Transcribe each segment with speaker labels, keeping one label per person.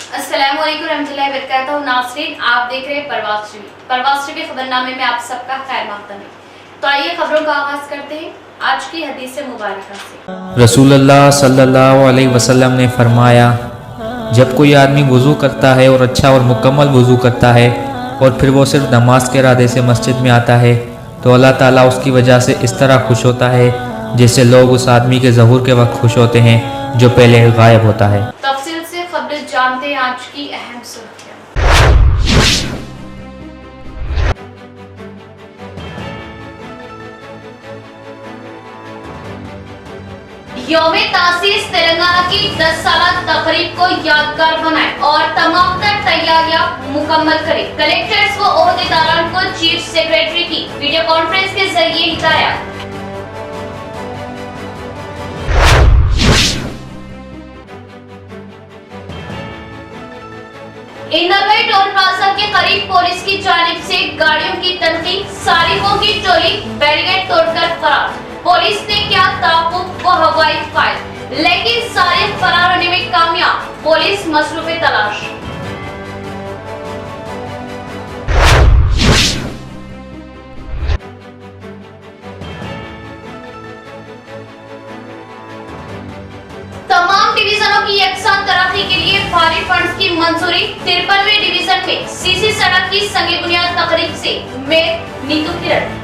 Speaker 1: अस्सलामु अलैकुम रहमतुल्लाहि व बरकातहू। नाज़रीन, आप देख रहे हैं परवाज़ टीवी खबरनामे में आप सबका खैर मक़दम है। तो आइए खबरों का आगाज करते हैं आज की हदीस मुबारक से।
Speaker 2: रसूलुल्लाह सल्लल्लाहु अलैहि वसल्लम ने फरमाया, जब कोई आदमी वज़ू करता है और अच्छा और मुकम्मल वज़ू करता है और फिर वो सिर्फ नमाज के इरादे से मस्जिद में आता है तो अल्लाह ताला उसकी वजह से इस तरह खुश होता है जैसे लोग उस आदमी के ज़हूर के वक्त खुश होते हैं जो पहले गायब होता है।
Speaker 1: तफसील से खबर जानते हैं आज की अहम सुर्खियां। यौमे तासीस तेलंगाना की 10 साला तकरीब को यादगार बनाए और तमाम तर तैयारियां मुकम्मल करें। कलेक्टर्स व ओहदेदारान को चीफ सेक्रेटरी की वीडियो कॉन्फ्रेंस के जरिए हिदायत। इंदरवाई टोल प्लाजा के करीब पुलिस की जानिब से गाड़ियों की तनकीद, सारिकों की टोली बैरिकेड तोड़कर फरार। पुलिस ने किया ताक़ुब व हवाई फायर, लेकिन सारिक फरार होने में कामयाब। पुलिस मसरूफ़े तलाश। तमाम डिवीजनों की यकसा तरक्की के लिए भारी फंड्स की मंजूरी। 53वें डिवीजन में सीसी सड़क की संगे बुनियाद तकरीब से मेयर नीतू किरण।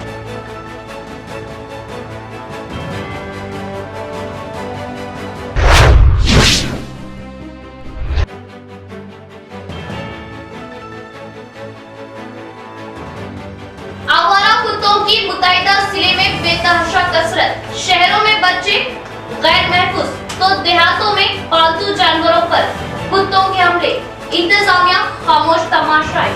Speaker 1: आवारा कुत्तों की मुतैदा जिले में बेतहाशा कसरत। शहरों में बच्चे गैर महफूज तो देहातों में पालतू जानवरों पर कुत्तों के हमले। इंतजामिया खामोश तमाशाई।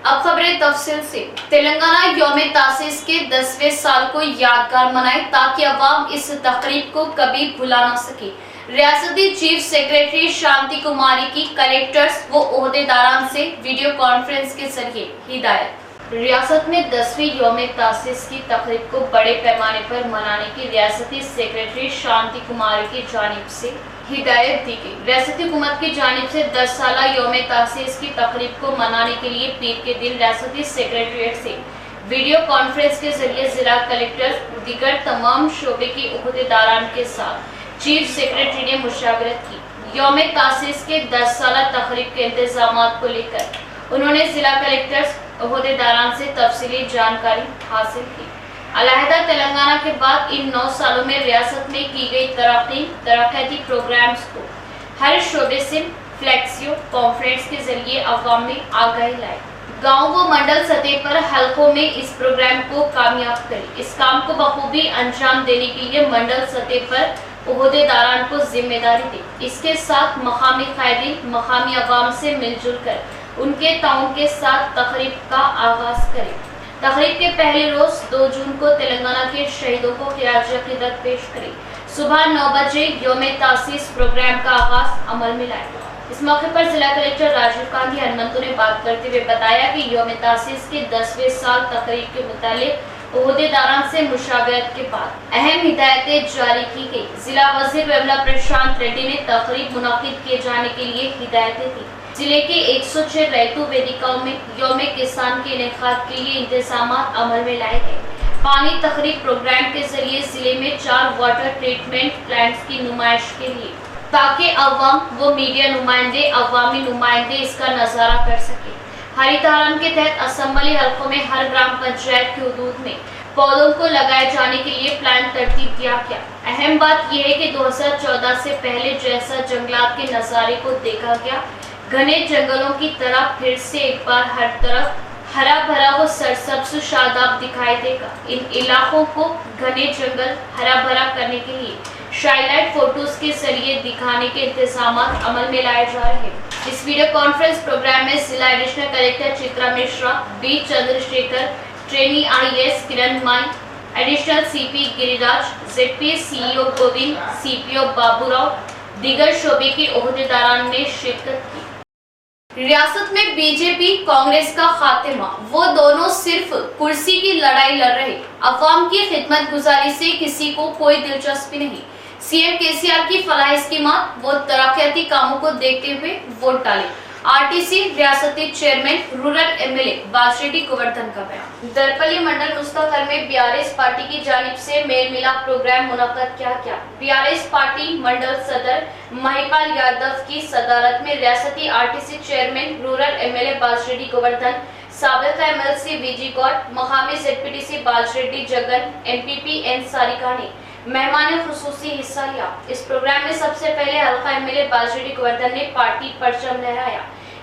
Speaker 1: अब खबरें तफसील से। तेलंगाना यौमे तासीस के 10वें साल को यादगार मनाए ताकि अवाम इस तकरीब को कभी भुला न सके। रियासती चीफ सेक्रेटरी शांति कुमारी की कलेक्टर्स व ओहदेदारान से वीडियो कॉन्फ्रेंस के जरिए हिदायत। रियासत में 10वीं यौमे तासीस की तकरीब को बड़े पैमाने पर मनाने की रियासती सेक्रेटरी शांति कुमारी की जानिब से हिदायत दी गई। रियासती हुकूमत की जानिब से 10 साला यौमे तासीस की तकरीब को मनाने के लिए पीर के दिन रियासती सेक्रेटरीट से वीडियो कॉन्फ्रेंस के जरिए जिला कलेक्टर दीगर तमाम शोबे के ओहदेदारान के साथ चीफ सेक्रेटरी ने मुशावरत की। यौमे तासीस के 10 साला तकरीब के इंतजामात को लेकर उन्होंने जिला कलेक्टर्स ओहदेदारान से तफसीली जानकारी हासिल की। अलहदा तेलंगाना के बाद इन 9 सालों में रियासत में की गई तरक्याती प्रोग्राम्स को हर शोबे से फ्लैक्सियो कॉन्फ्रेंस के जरिए अवाम में आगाही लाई। गाँव व मंडल सतह पर हलकों में इस प्रोग्राम को कामयाब करें। इस काम को बखूबी अंजाम देने के लिए मंडल सतह पर ओहदेदारान को जिम्मेदारी दी। इसके साथ मकामी कायदीन मकामी अवाम से मिलजुल कर उनके ताउन के साथ तकरीब का आगाज करें। तकरीब के पहले रोज 2 जून को तेलंगाना के शहीदों को खिराज अकीदत पेश करें। सुबह 9 बजे यौमे तासीस प्रोग्राम का आगाज अमल में लाए। इस मौके पर जिला कलेक्टर राजीव कांति हनुमंतु ने बात करते हुए बताया कि यौमे तासीस के 10वें साल तकरीब के मुतालिक ओहदेदारान से मुशावरत के बाद अहम हिदायतें जारी की गई। जिला वजीर वेमला प्रशांत रेड्डी ने तकरीब मुनाकिद किए जाने के लिए हिदायतें दी। जिले के 106 रैतु वेदिकाओं में यौमे किसान के इनेकाद के लिए इंतजाम अमल में लाए गए। पानी तकरीब प्रोग्राम के जरिए जिले में 4 वाटर ट्रीटमेंट प्लांट्स की नुमाइश के लिए ताकि अवाम व मीडिया नुमाइंदे अवामी नुमाइंदे इसका नजारा कर सके। हरितहारम के तहत असेंबली हलकों में हर ग्राम पंचायत की हदूद में पौधों को लगाए जाने के लिए प्लान तरतीब दिया गया। अहम बात यह है कि 2014 से पहले जैसा जंगलात के नजारे को देखा गया, घने जंगलों की तरह फिर से एक बार हर तरफ हरा भरा व सरसब्ज शादाब दिखाई देगा। इन इलाकों को घने जंगल हरा भरा करने के लिए शाइलाइट फोटोज के जरिए दिखाने के इंतजाम अमल में लाए जा रहे हैं। इस वीडियो कॉन्फ्रेंस प्रोग्राम में जिला additional collector Chitra Mishra, B Chandrashekar, trainee IAS Kiran Mai, additional CP Giriraj, ZP CEO Govind, CPO Baburao, दीगर शोबे के ओहदेदारान ने शिरकत की। रियासत में बीजेपी कांग्रेस का खात्मा, वो दोनों सिर्फ कुर्सी की लड़ाई लड़ रहे। अवाम की खिदमत गुजारी से किसी को कोई दिलचस्पी नहीं। सीएम केसीआर की फलाही स्कीमात व तरक्याती कामों को देखते हुए वोट डालें। आरटीसी रियासती chairman rural MLA Bajireddy Govardhan का बयान। दरपल्ली मंडल मुस्तफर में बीआरएस पार्टी की जानिब से मेल मिलाप प्रोग्राम मुनक्कद किया गया। बीआरएस पार्टी मंडल सदर महिपाल यादव की सदारत में रियासती RTC chairman rural MLA Bajireddy Govardhan, साबिक एमएलसी वीजी गौड़, मकामी ZPTC Bajireddy Jagan, MPP N Sarika ने मेहमान खुसूसी हिस्सा लिया। इस प्रोग्राम में सबसे पहले हल्का एमएलए बाजरेड्डी गोवर्धन ने पार्टी परचम लहराया।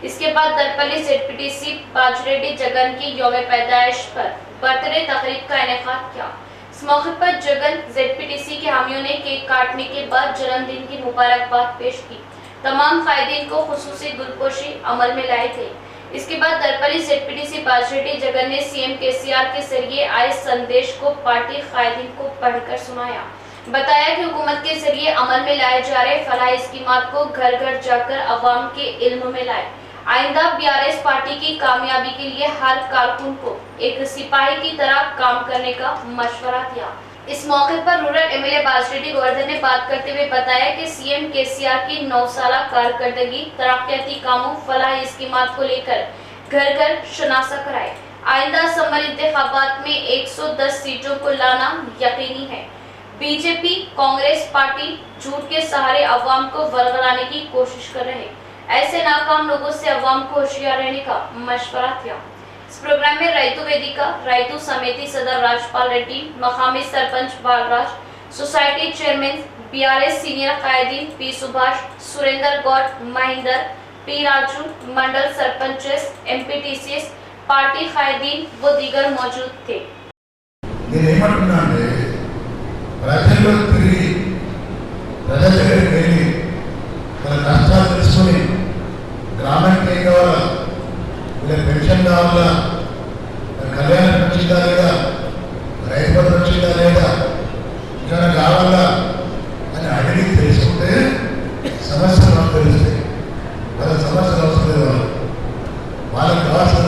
Speaker 1: इसके बाद दरपल्ली जेडपीटीसी बाजरेड्डी जगन की यौम पैदाइश पर बर्थडे तकरीब का इनेकाद किया। इस मौके पर जगन जेडपीटीसी के हामियों ने केक काटने के बाद जन्मदिन की मुबारकबाद पेश की। तमाम कायदीन को खुसूसी गुलपोशी अमल में लाई गई। इसके बाद दरपल्ली जेडपीटीसी बाजरेड्डी जगन ने सीएम केसीआर के जरिए आए संदेश को पार्टी कायदीन को पढ़कर सुनाया। बताया कि हुकूमत के जरिए अमल में लाए जा रहे फलाही स्कीमात को घर घर जाकर अवाम के इल्म में लाए। आइंदा बीआरएस पार्टी की कामयाबी के लिए हर कारकुन को एक सिपाही की तरह काम करने का मशवरा दिया। इस मौके पर रूरल एमएलए बाजरेड्डी गोवर्धन ने बात करते हुए बताया कि सीएम केसीआर की 9 साल कारकर्दगी तरक्याती कामों फलाही स्कीमात को लेकर घर घर शनासा कराए। आइंदा असम्बली इंतखाबात में 110 सीटों को लाना यकीनी है। बीजेपी कांग्रेस पार्टी झूठ के सहारे अवाम को वरगलाने की कोशिश कर रहे। ऐसे नाकाम लोगों से अवाम को होशियार रहने का मशवरा दिया। इस प्रोग्राम में रैतु वेदिका, रैतु समिति सदर राजपाल रेड्डी, मकामी sarpanch Balraj, society chairman, BRS senior कायदीन P Subhash, Surendra Goud, Mahendra, P Raju, mandal sarpanches, MPTCs, party कायदीन व दीगर मौजूद थे।
Speaker 3: గ్రామానికి ఏం కావాలా, వీళ్ళకి పెన్షన్ కావాలా, కళ్యాణం వచ్చిందా లేదా, రైతు బంధు వచ్చిందా లేదా, ఇంకా కావాలా అని అడిగి తెలుసుకుంటే సమస్యలు మనకు తెలుస్తాయి. వాళ్ళ సమస్యలు అవసరం లేదు. వాళ్ళకి కావాల్సిన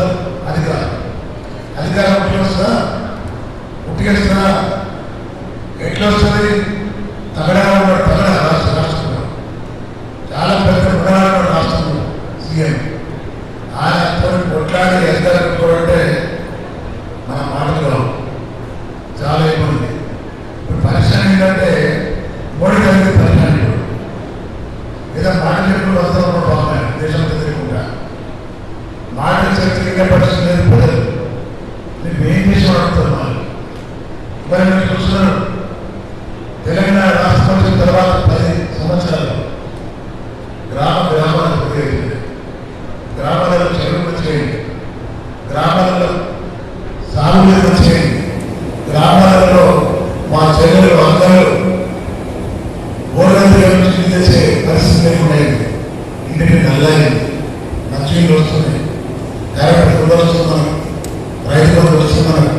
Speaker 3: అధికారం వస్తుందా, ఉట్టికేస్తుందా, ఎట్లా వస్తుంది? తగడా ఉన్నాడు, తగడా రాష్ట్రంలో చాలా పెద్ద గుణాలు రాష్ట్రంలో సీఎం ఆయనతో కొట్లాడి ఎదగలుగుతుంటే మన మాటలో చాలా ఇబ్బంది. ఇప్పుడు పరిశ్రమ ఏంటంటే మోడీ గారికి పరిశ్రమ ఏదో మాట చెప్పుడు వస్తాం బాగున్నాయి దేశంతో తిరుగుకుంటా మాటలు చర్చగా పరిస్థితి లేదు. ప్రజలు మీరు ఏం చేసి అడుగుతున్నారు? మరి మీరు చూస్తున్నారు, తెలంగాణ రాష్ట్రం వచ్చిన తర్వాత 10 సంవత్సరాలు గ్రామాలకు ఉపయోగించండి, గ్రామాలలో చెరువులు చేయండి, గ్రామాలలో సాగునీరు చేయండి, గ్రామాలలో మా చెల్లెలు అందరూ ఓడలు చేసే పరిస్థితి లేకుండా ఇంటికి నల్లైంది, మంచినీళ్ళు వస్తున్నాయి, కరెంట్ కూడా వస్తున్నాను, రైతు బంధు వస్తున్నాను,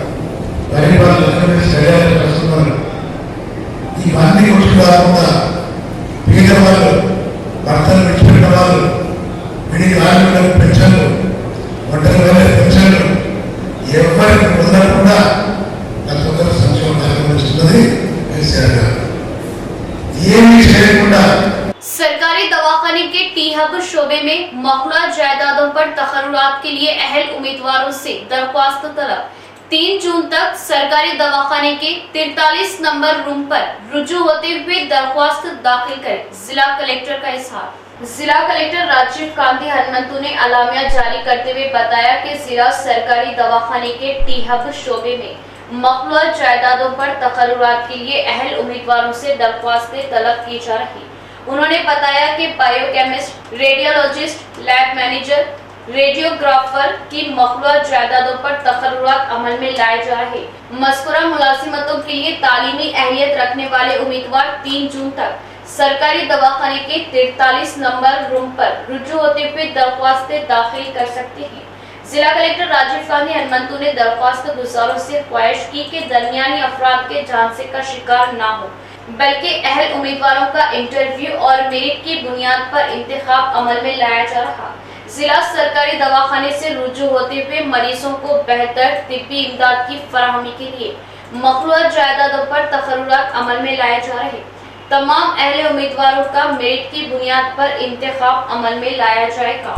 Speaker 3: గరీబ్ వాళ్ళు శరీరాలు వస్తున్నారు. ఇవన్నీ వచ్చి కాకుండా పేదవాళ్ళు, భర్తలు విడిచిపెట్టిన వాళ్ళు, విడికి రాజులకు పెన్షన్లు, ఒంటరి వాళ్ళ పెన్షన్లు ఎవరికి వదలకుండా ప్రతి సంక్షేమ కార్యక్రమం ఇస్తున్నది కేసీఆర్ గారు. ఏమీ చేయకుండా
Speaker 1: सरकारी दवाखाने के टी-हब शोबे में मखलूआ जायदादों पर तखर्रुरात के लिए अहल उम्मीदवारों से दरख्वास्त तलब। 3 जून तक सरकारी दवाखाने के 43 नंबर रूम पर रुजू होते हुए दरख्वास्त दाखिल करें, जिला कलेक्टर का इजहार। जिला कलेक्टर राजीव कांति हनुमंतु ने अलामिया जारी करते हुए बताया कि जिला सरकारी दवाखाने के टी-हब शोबे में मखलूआ जायदादों पर तखर्रुरात के लिए अहल उम्मीदवारों से दरख्वास्तें तलब की जा रही। उन्होंने बताया कि biochemist, radiologist, lab manager, radiographer की मखलूआ जायदादों पर तखर्रुरात अमल में लाए जा रहे। मज़कूरा मुलाजिमतों के लिए तालीमी अहलियत रखने वाले उम्मीदवार 3 जून तक सरकारी दवाखाने के 43 नंबर रूम पर रुजू होते हुए दरख्वास्तें दाखिल कर सकते हैं। जिला कलेक्टर राजीव कांति हनुमंतु ने दरख्वास्त गुजारों से ख्वाहिश की कि दरमियानी अफराद के झांसे का शिकार ना हो, बल्कि अहल उम्मीदवारों का इंटरव्यू और मेरिट की बुनियाद पर इंतखाब अमल में लाया जा रहा। जिला सरकारी दवाखाने से रुजू होते हुए मरीजों को बेहतर तिब्बी इमदाद की फराहमी के लिए मखलूआ जायदादों पर तखर्रुरात अमल में लाए जा रहे। तमाम अहले उम्मीदवारों का मेरिट की बुनियाद पर इंतखाब अमल में लाया जाएगा।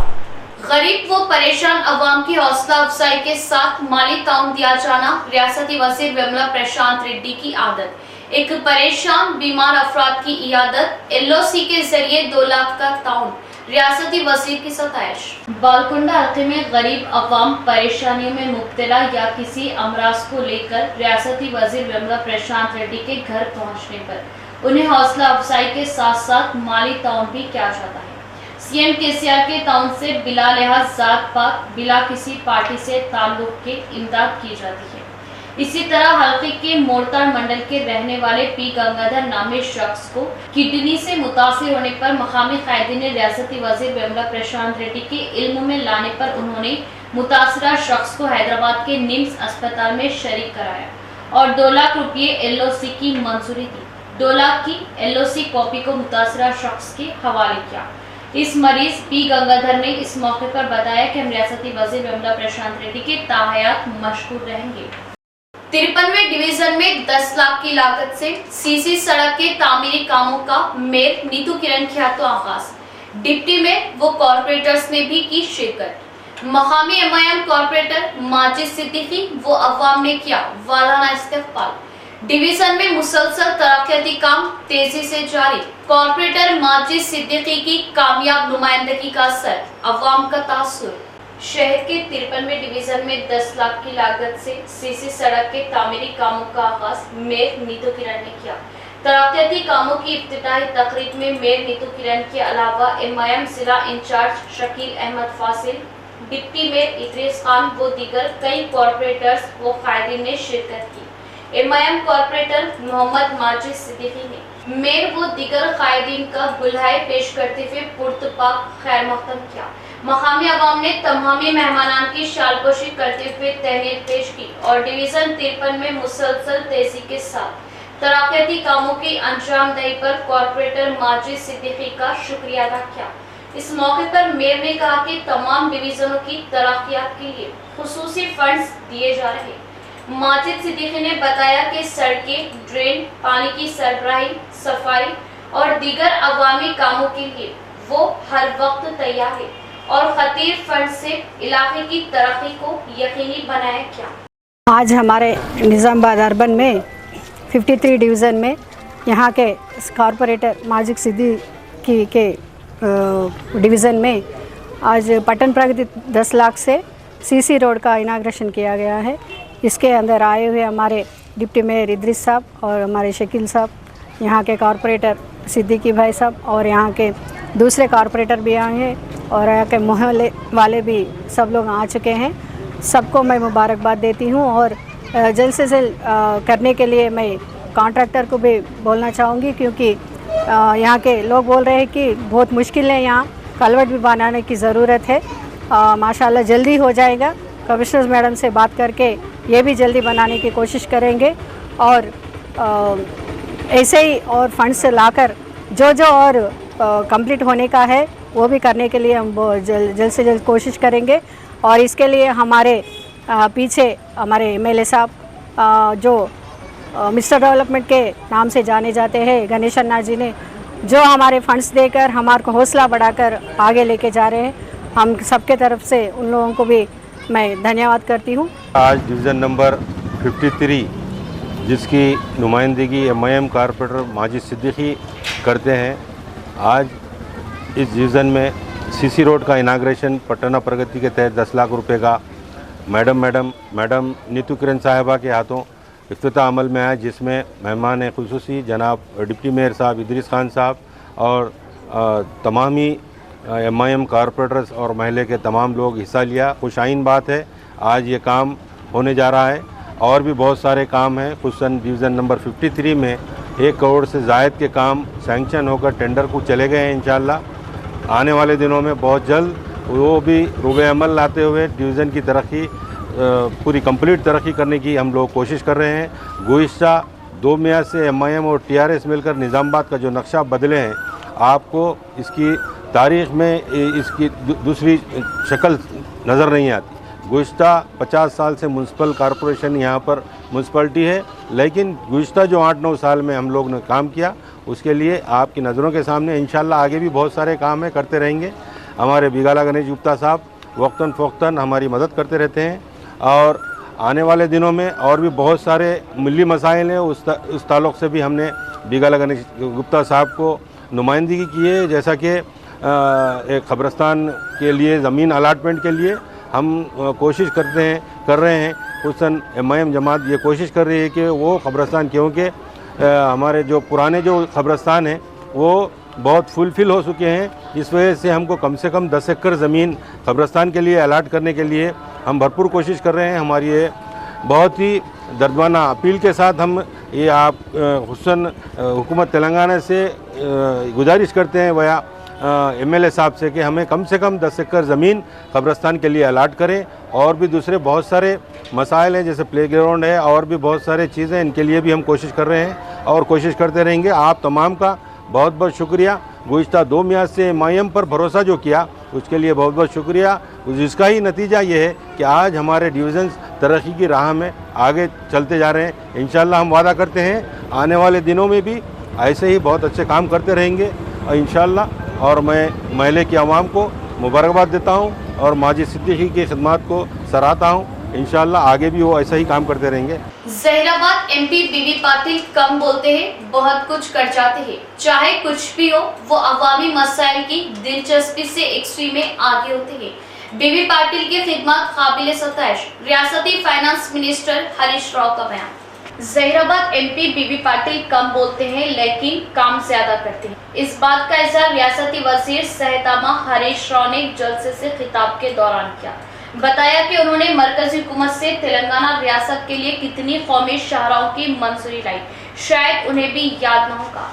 Speaker 1: गरीब व परेशान अवाम की हौसला अफजाई के साथ माली ताउन दिया जाना रियासती वजीर विमला प्रशांत रेड्डी की आदत। एक परेशान बीमार अफराद की इयादत, LOC के जरिए 2 लाख का ताउन, रियासती वजीर की सताइश। बालकुंडा हल्के में गरीब अवाम परेशानियों में मुब्तला या किसी अमराज को लेकर रियासती वजीर विमला प्रशांत रेड्डी के घर पहुंचने पर उन्हें हौसला अफजाई के साथ साथ माली ताउन भी किया जाता है। CM KCR के ताउन से बिला लिहाज जात पात, बिला किसी पार्टी से ताल्लुक के इमदाद की जाती है। इसी तरह हल्के के मोरताड़ मंडल के रहने वाले P गंगाधर नामी शख्स को किडनी से मुतासिर होने पर मकामी कायदीन ने रियासती वजीर विमला प्रशांत रेड्डी के इल्म में लाने पर उन्होंने मुतासरा शख्स को हैदराबाद के निम्स अस्पताल में शरीक कराया और 2 लाख रुपये LOC की मंजूरी दी। 2 लाख की LOC कॉपी को मुतासरा शख्स के हवाले किया। इस मरीज P गंगाधर ने इस मौके पर बताया कि हम रियासती वजीर विमला प्रशांत रेड्डी के ताहयात मशहूर रहेंगे। 53वें डिवीजन में 10 लाख की लागत से CC सड़क के तामीरी कामों का मेयर नीतू किरण के हाथों आगाज। डिप्टी में वो कॉर्पोरेटर्स ने भी की शिरकत। मकामी MIM कॉर्पोरेटर माजिद सिद्दीकी वो अवाम ने किया वाराना इस्तकबाल। डिवीजन में मुसलसल तरक्याती काम तेजी से जारी। कॉर्पोरेटर माजिद सिद्दीकी की कामयाब नुमाइंदगी का असर, अवाम का तासुर। शहर के 53वें डिवीजन में 10 लाख की लागत से CC सड़क के तामीरी कामों का आगाज मेयर नीतू किरण ने किया। तरक्याती कामों की इफ्तिताही तकरीब में मेयर नीतू किरण के अलावा MIM जिला incharge Shakeel Ahmed Fasil, deputy mayor Idris Khan व दीगर कई कॉर्पोरेटर्स व कायदीन ने शिरकत की। MIM कॉर्पोरेटर मोहम्मद माजिद सिद्दीकी ने मेयर व दीगर कायदीन का गुलहाय पेश करते हुए पुरतपाक खैर मकदम किया। मकामी अवाम ने तमामी मेहमानान की शालपोशी करते हुए तहनीत पेश की और डिवीजन 53 में मुसलसल तेजी के साथ तरक्याती कामों की अंजामदही पर कॉर्पोरेटर माजिद सिद्दीकी का शुक्रिया अदा किया। इस मौके पर मेयर ने कहा कि तमाम डिवीजनों की तरक्यात के लिए खुसूसी फंड्स दिए जा रहे हैं। माजिद सिद्दीकी ने बताया कि सड़कें, ड्रेन, पानी की सरबराही, सफाई और दीगर अवामी कामों के लिए वो हर वक्त तैयार है और खतीर फंड से इलाके की तरक्की को यकीनी बनाया क्या।
Speaker 4: आज हमारे निज़ामाबाद अर्बन में 53 डिवीज़न में यहाँ के कॉर्पोरेटर माजिद सिद्दीकी के डिवीज़न में आज पटन प्रगति 10 लाख से CC रोड का इनाग्रेशन किया गया है। इसके अंदर आए हुए हमारे डिप्टी मेयर इदरीस साहब और हमारे शकील साहब, यहाँ के कॉर्पोरेटर सिद्दीकी भाई साहब और यहाँ के दूसरे कॉर्पोरेटर भी आए हैं और यहाँ के मोहल्ले वाले भी सब लोग आ चुके हैं। सबको मैं मुबारकबाद देती हूँ और जल्द से जल्द करने के लिए मैं कॉन्ट्रैक्टर को भी बोलना चाहूँगी, क्योंकि यहाँ के लोग बोल रहे हैं कि बहुत मुश्किल है, यहाँ कलवट भी बनाने की ज़रूरत है। माशाल्लाह जल्दी हो जाएगा। कमिश्नर मैडम से बात करके ये भी जल्दी बनाने की कोशिश करेंगे और ऐसे ही और फंड से लाकर जो और कंप्लीट होने का है वो भी करने के लिए हम जल्द से जल्द कोशिश करेंगे। और इसके लिए हमारे पीछे हमारे MLA साहब जो मिस्टर डेवलपमेंट के नाम से जाने जाते हैं, गणेश अन्ना जी ने जो हमारे फंड्स देकर हमारे को हौसला बढ़ाकर आगे लेके जा रहे हैं, हम सबके तरफ से उन लोगों को भी मैं धन्यवाद करती हूँ।
Speaker 5: आज डिवीज़न नंबर 53 जिसकी नुमाइंदगी MIM कॉर्पोरेटर माजिद सिद्दीकी करते हैं, आज इस डिवीज़न में CC रोड का इनाग्रेशन पटना प्रगति के तहत 10 लाख रुपए का मैडम नीतू किरण साहिबा के हाथों इफ्तिताह अमल में आया, जिसमें मेहमान खुसूसी जनाब डिप्टी मेयर साहब इदरीस खान साहब और तमामी MIM कॉर्पोरेटर्स और महल्ले के तमाम लोग हिस्सा लिया। खुशाइन बात है, आज ये काम होने जा रहा है और भी बहुत सारे काम हैं। खुसूसन डिवीज़न नंबर 53 में 1 करोड़ से ज़ायद के काम सैंक्शन होकर टेंडर को चले गए हैं। इंशाल्लाह आने वाले दिनों में बहुत जल्द वो भी रूबे अमल लाते हुए डिवीज़न की तरक्की पूरी कंप्लीट तरक्की करने की हम लोग कोशिश कर रहे हैं। गुज़िश्ता 2 मियाद से MIM और TRS मिलकर निज़ामाबाद का जो नक्शा बदले हैं, आपको इसकी तारीख़ में इसकी दूसरी शक्ल नज़र नहीं आती। गुज़िश्ता 50 साल से म्यूनसिपल कॉरपोरेशन यहाँ पर म्यूनसिपलिटी है, लेकिन गुज़िश्ता जो 8-9 साल में हम लोग ने काम किया उसके लिए आपकी नज़रों के सामने इंशाल्लाह आगे भी बहुत सारे काम है, करते रहेंगे। हमारे बिगाला गणेश गुप्ता साहब वक्तन फ़ौक्तन हमारी मदद करते रहते हैं और आने वाले दिनों में और भी बहुत सारे मिली मसाइल हैं, उस ताल्लुक़ से भी हमने बिगाला गणेश गुप्ता साहब को नुमाइंदगी की है। जैसा कि एक कब्रस्तान के लिए ज़मीन अलाटमेंट के लिए हम कोशिश कर रहे हैं। हुसन MIM जमात ये कोशिश कर रही है कि वो कब्रस्तान, क्योंकि हमारे जो पुराने जो कब्रस्तान हैं वो बहुत फुलफिल हो चुके हैं, इस वजह से हमको कम से कम 10 एकड़ ज़मीन कब्रस्तान के लिए अलाट करने के लिए हम भरपूर कोशिश कर रहे हैं। हमारी ये बहुत ही दर्दवाना अपील के साथ हम ये आप हुसन हुकूमत तेलंगाना से गुजारिश करते हैं वया MLA साहब से कि हमें कम से कम 10 एकड़ ज़मीन कब्रस्तान के लिए अलाट करें। और भी दूसरे बहुत सारे मसाइल हैं, जैसे प्लेग्राउंड है और भी बहुत सारे चीज़ें, इनके लिए भी हम कोशिश कर रहे हैं और कोशिश करते रहेंगे। आप तमाम का बहुत बहुत शुक्रिया। गुज़िश्ता 2 मियाद से MIM पर भरोसा जो किया उसके लिए बहुत बहुत शुक्रिया। जिसका ही नतीजा ये है कि आज हमारे डिवीज़न्स तरक्की की राह में आगे चलते जा रहे हैं। इंशाल्लाह हम वादा करते हैं आने वाले दिनों में भी ऐसे ही बहुत अच्छे काम करते रहेंगे इंशाल्लाह। और मैं महल्ले की आवाम को मुबारकबाद देता हूँ और माजिद सिद्दीकी की खिदमत को सराहता हूँ। इंशाल्लाह आगे भी वो ऐसा ही काम करते रहेंगे।
Speaker 1: जहीराबाद MP बीबी पाटिल कम बोलते हैं, बहुत कुछ कर जाते हैं। चाहे कुछ भी हो, वो अवामी मसाइल की दिलचस्पी से एक सुई में आगे होते हैं। बीबी पाटिल की खिदमत काबिल सताइश। रियासती फाइनेंस मिनिस्टर हरीश राव का बयान। जहीराबाद MP बीबी पाटिल कम बोलते हैं लेकिन काम ज्यादा करते हैं। इस बात का इजहार रियासती वजीर सहितामा हरीश राव ने एक जलसे से खिताब के दौरान किया। बताया कि उन्होंने मरकजी हुकूमत से तेलंगाना रियासत के लिए कितनी कौमी शाहराहों की मंजूरी लाई, शायद उन्हें भी याद न होगा।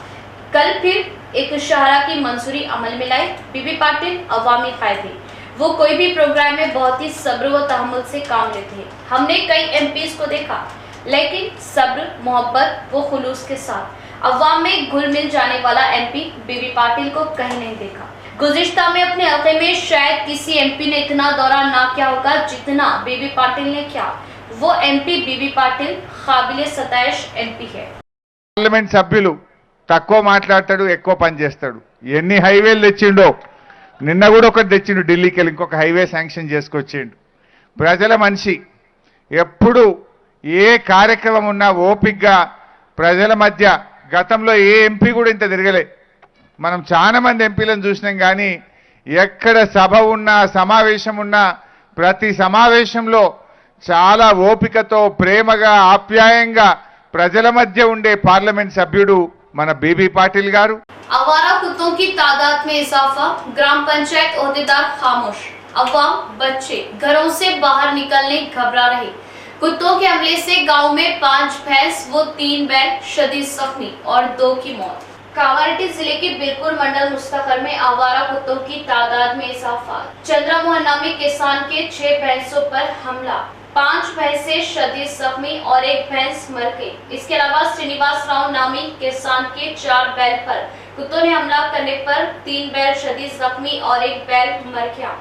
Speaker 1: कल फिर एक शाहरा की मंजूरी अमल में लाई। बीबी पाटिल अवामी कायद है, वो कोई भी प्रोग्राम में बहुत ही सब्र व तहम्मुल से काम लेते हैं। हमने कई MPs को देखा, लेकिन सब्र, मोहब्बत व खुलूस के साथ अवाम में घुल मिल जाने वाला MP बीबी पाटिल को कहीं नहीं देखा। गुज़िश्ता में अपने हल्के में शायद किसी MP ने इतना दौरा ना किया होगा जितना बीबी पाटिल ने किया। वो MP बीबी पाटिल काबिल सताइश MP है।
Speaker 6: పార్లమెంట్ సభ్యులు తక్కువ మాట్లాడతాడు, ఎక్కువ పని చేస్తాడు. ఎన్ని హైవేలు తెచ్చిండో, నిన్న కూడా ఒకటి తెచ్చిండు, ఢిల్లీకి వెళ్ళి ఇంకొక హైవే శాంక్షన్ చేసుకొచ్చిండు. ప్రజల మనిషి ఎప్పుడు ఏ కార్యక్రమం ఉన్నా ఓపికగా ప్రజల మధ్య, గతంలో ఏ ఎంపీ కూడా ఇంత తిరగలే. మనం చాలా మంది ఎంపీలను చూసినాం, కానీ ఎక్కడ సభ ఉన్నా సమావేశం ఉన్నా ప్రతి సమావేశంలో చాలా ఓపికతో ప్రేమగా ఆప్యాయంగా ప్రజల మధ్య ఉండే పార్లమెంట్ సభ్యుడు మన बीबी पाटिल गारू।
Speaker 1: आवारा कुत्तों की तादाद में इजाफा, ग्राम पंचायत ओहदेदार खामोश। अवाम, बच्चे घरों से बाहर निकलने घबरा रहे। कुत्तों के हमले से गांव में 5 भैंस व 3 बैल शदीद जख्मी और 2 की मौत। कांवारेड्डी जिले के बिरपुर मंडल मुस्तखर में आवारा कुत्तों की तादाद में इजाफा। चंद्रा मोहल्ला में किसान के 6 भैंसों पर हमला, 5 भैंसे शदीद जख्मी और 1 भैंस मर गई। इसके अलावा श्रीनिवास राव नामी किसान के 4 बैल पर कुत्तों ने हमला करने पर 3 बैल शदीद जख्मी और 1 बैल मर गया।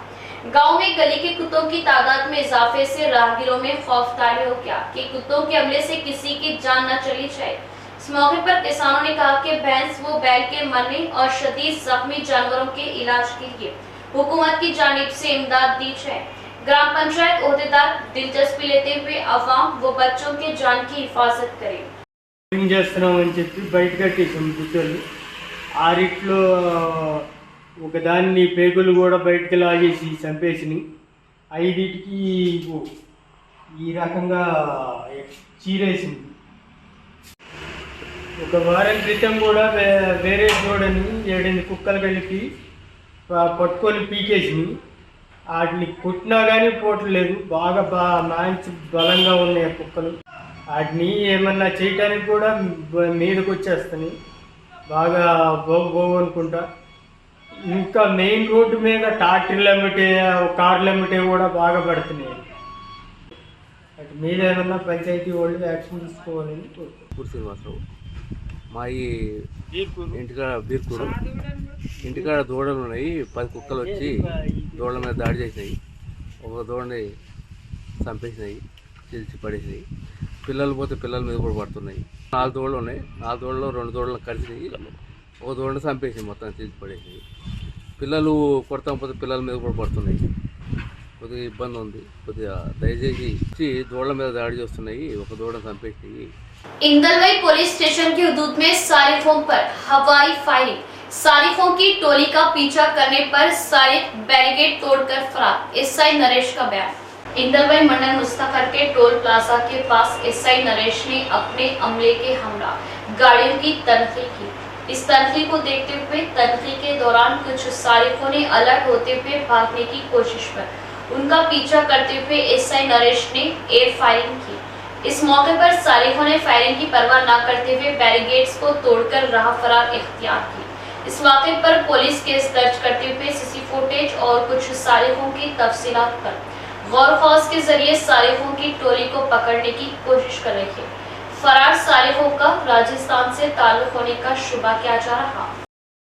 Speaker 1: गांव में गली के कुत्तों की तादाद में इजाफे से राहगीरों में खौफ तारी हो गया कि कुत्तों के हमले से किसी की जान न चली जाए। इस मौके पर किसानों ने कहा कि भैंस व बैल के मरने और शदीद जख्मी जानवरों के इलाज के लिए हुकूमत की जानिब से इमदाद दी जाए। ग्राम पंचायत ओहदेदार दिलचस्पी लेते हुए अवाम व बच्चों के जान की हिफाजत करें।
Speaker 7: చేస్తున్నామని చెప్పి బయట కట్టేసాం కుక్కలు. ఆరిట్లో ఒకదాన్ని పేగులు కూడా బయటకు లాగేసి చంపేసినాయి. 5టికి ఈ రకంగా చీరేసింది. ఒక వారం క్రితం కూడా వేరే జోడని 7 కుక్కలు కలిపి పట్టుకొని పీకేసినాయి. వాటిని కుట్టినా కానీ పోవట్లేదు, బాగా మంచి బలంగా ఉన్నాయి కుక్కలు. వాటిని ఏమన్నా చేయటానికి కూడా మీదకి వచ్చేస్తున్నాయి, బాగా బోగు అనుకుంటా. ఇంకా మెయిన్ రోడ్డు మీద ట్రాక్టర్లు అమ్మటే, కార్లు అమ్మటే కూడా బాగా పడుతున్నాయి. వాటి మీద ఏమన్నా పంచాయతీ వాళ్ళు యాక్షన్ తీసుకోవాలని
Speaker 8: శ్రీనివాసరావు. మా ఈ ఇంటికాడ బీర్కూరు ఇంటికాడ దూడలు ఉన్నాయి. 10 కుక్కలు వచ్చి దూడల మీద దాడి చేసినాయి. ఒక దూడని చంపేసినాయి, చీల్చి పడేసినాయి. పిల్లలు పోతే పిల్లల మీద కూడా పడుతున్నాయి. 4 దూడలు ఉన్నాయి. 4 దూడల్లో 2 దూడలు కలిసినాయి. ఒక దూడను చంపేసి మొత్తం తీసి పడేసి. పిల్లలు కొడతా పోతే పిల్లల మీద కూడా పడుతున్నాయి. కొద్దిగా ఇబ్బంది ఉంది. కొద్దిగా దయచేసి దూడల మీద దాడి చేస్తున్నాయి. ఒక దూడను చంపేసి.
Speaker 1: इंदलवई पुलिस स्टेशन की हदूद में सारिफों पर हवाई फायरिंग। सारिफों की टोली का पीछा करने पर सारिफ बैरिकेड तोड़कर फरार। एसआई नरेश का बयान। इंदलवई मंडल मुस्तफर के टोल प्लाजा के पास एसआई नरेश ने अपने अमले के हमरा गाड़ियों की तनखी की। इस तनखी को देखते हुए तनखी के दौरान कुछ सारिफों ने अलर्ट होते हुए भागने की कोशिश पर उनका पीछा करते हुए एसआई नरेश ने एयर फायरिंग की। इस मौके पर सारिफों ने फायरिंग की परवाह न करते हुए बैरिकेड्स को तोड़कर राह फरार इख्तियार की। इस वाक़े पर पुलिस केस दर्ज करते हुए सीसी फुटेज और कुछ सारिफों की तफसीलात पर गौर खौज के जरिए सारिफों की टोली को पकड़ने की कोशिश कर रही है। फरार सारिफों का राजस्थान से ताल्लुक होने का शुबा किया जा रहा।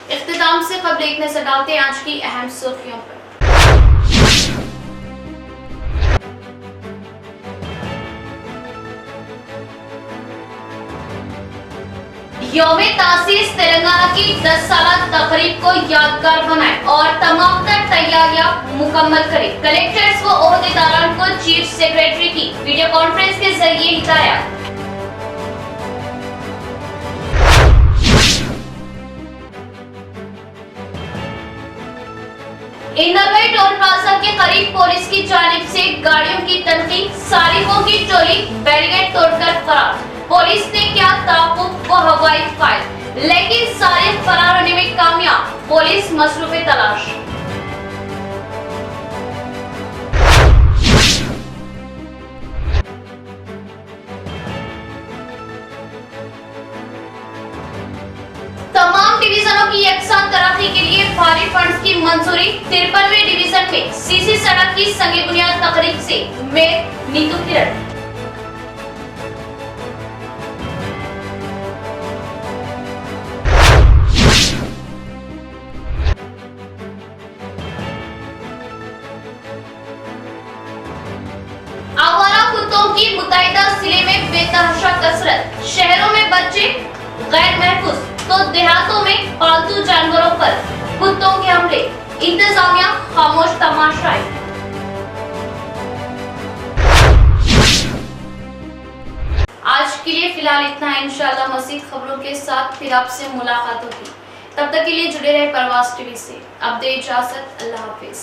Speaker 1: इख्तिताम से खबर एक नजर डालते हैं आज की अहम सुर्खियों पर। यौमे तासीस तेलंगाना की 10 साला तकरीब को यादगार बनाए और तमाम तर तैयारियां मुकम्मल करें। कलेक्टर्स व ओहदेदारान को चीफ सेक्रेटरी की वीडियो कॉन्फ्रेंस के जरिए हिदायत। इंदलवई टोल प्लाजा के करीब पुलिस की जानिब से गाड़ियों की तनखी। सारिफों की टोली बैरिकेड तोड़कर फरार। पुलिस ने किया ताक़ुब व हवाई फायर, लेकिन सारिफ फरार होने में कामयाब। पुलिस मसरूफ़े तलाश। तमाम डिवीजनों की यकसा तरक्की के लिए भारी फंड्स की मंजूरी। 53वें डिवीजन में सीसी सड़क की संगे बुनियाद तकरीब से मेयर नीतू किरण। आवारा कुत्तों की मुतैदा जिले में बेतहाशा कसरत। शहरों में बच्चे गैर महफूज तो देहातों में पालतू जानवरों पर कुत्तों के हमले। इंतजामिया खामोश तमाशाई। आज के लिए फिलहाल इतना है। इंशाअल्लाह मज़ीद खबरों के साथ फिर आपसे मुलाकात होगी। तब तक के लिए जुड़े रहे परवाज़ टीवी से। अब दे इजाजत। अल्लाह हाफिज।